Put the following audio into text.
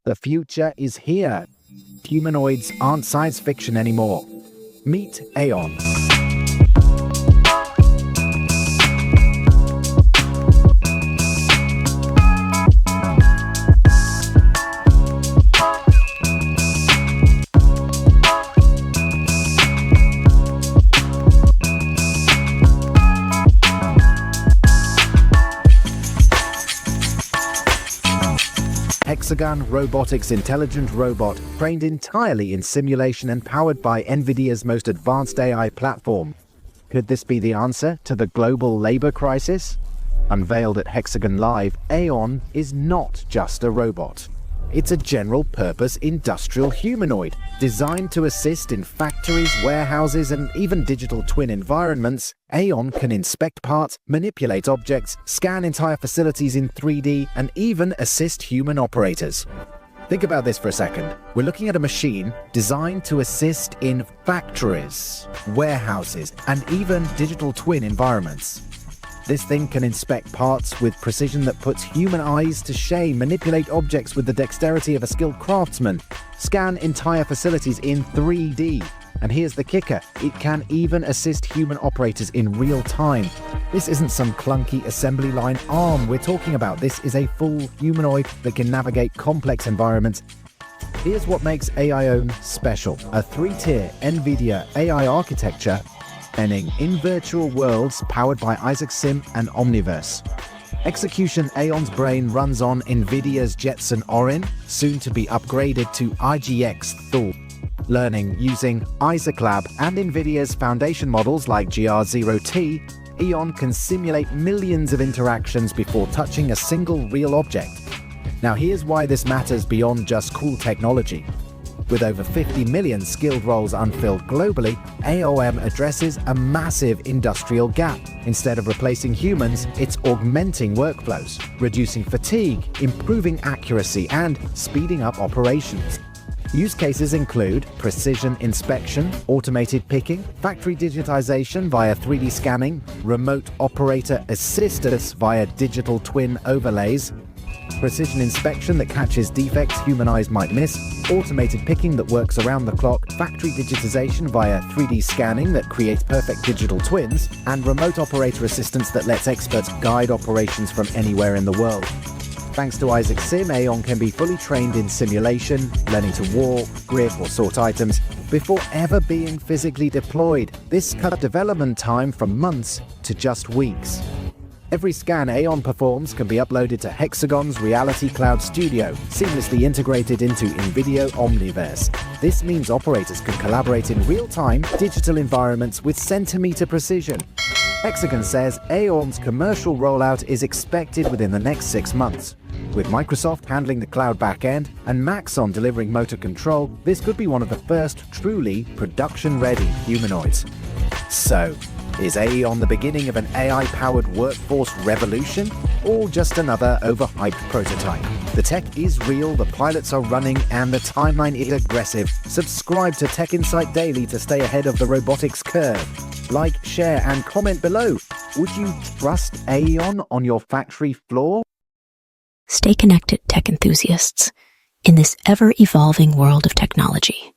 The future is here. Humanoids aren't science fiction anymore. Meet AEON. Hexagon Robotics intelligent robot trained entirely in simulation and powered by NVIDIA's most advanced AI platform. Could this be the answer to the global labor crisis? Unveiled at Hexagon Live, AEON is not just a robot. It's a general-purpose industrial humanoid designed to assist in factories, warehouses, and even digital twin environments. AEON can inspect parts, manipulate objects, scan entire facilities in 3D, and even assist human operators. Think about this for a second. We're looking at a machine designed to assist in factories, warehouses, and even digital twin environments. This thing can inspect parts with precision that puts human eyes to shame, manipulate objects with the dexterity of a skilled craftsman, scan entire facilities in 3D. And here's the kicker, it can even assist human operators in real time. This isn't some clunky assembly line arm we're talking about. This is a full humanoid that can navigate complex environments. Here's what makes AEON special. A 3-tier NVIDIA AI architecture training in virtual worlds powered by Isaac Sim and Omniverse. Execution: AEON's brain runs on NVIDIA's Jetson Orin, soon to be upgraded to IGX Thor. Learning using Isaac Lab and NVIDIA's foundation models like GR0T, AEON can simulate millions of interactions before touching a single real object. Now here's why this matters beyond just cool technology. With over 50 million skilled roles unfilled globally, AEON addresses a massive industrial gap. Instead of replacing humans, it's augmenting workflows, reducing fatigue, improving accuracy, and speeding up operations. Use cases include precision inspection, automated picking, factory digitization via 3D scanning, remote operator assistance via digital twin overlays, precision inspection that catches defects human eyes might miss, automated picking that works around the clock, factory digitization via 3D scanning that creates perfect digital twins, and remote operator assistance that lets experts guide operations from anywhere in the world. Thanks to Isaac Sim, AEON can be fully trained in simulation, learning to walk, grip, or sort items before ever being physically deployed. This cut development time from months to just weeks. Every scan AEON performs can be uploaded to Hexagon's Reality Cloud Studio, seamlessly integrated into NVIDIA Omniverse. This means operators can collaborate in real-time digital environments with centimeter precision. Hexagon says AEON's commercial rollout is expected within the next 6 months. With Microsoft handling the cloud backend and Maxon delivering motor control, this could be one of the first truly production-ready humanoids. So, is AEON the beginning of an AI-powered workforce revolution, or just another overhyped prototype? The tech is real, the pilots are running, and the timeline is aggressive. Subscribe to TechInsight Daily to stay ahead of the robotics curve. Like, share, and comment below. Would you trust AEON on your factory floor? Stay connected, tech enthusiasts, in this ever-evolving world of technology.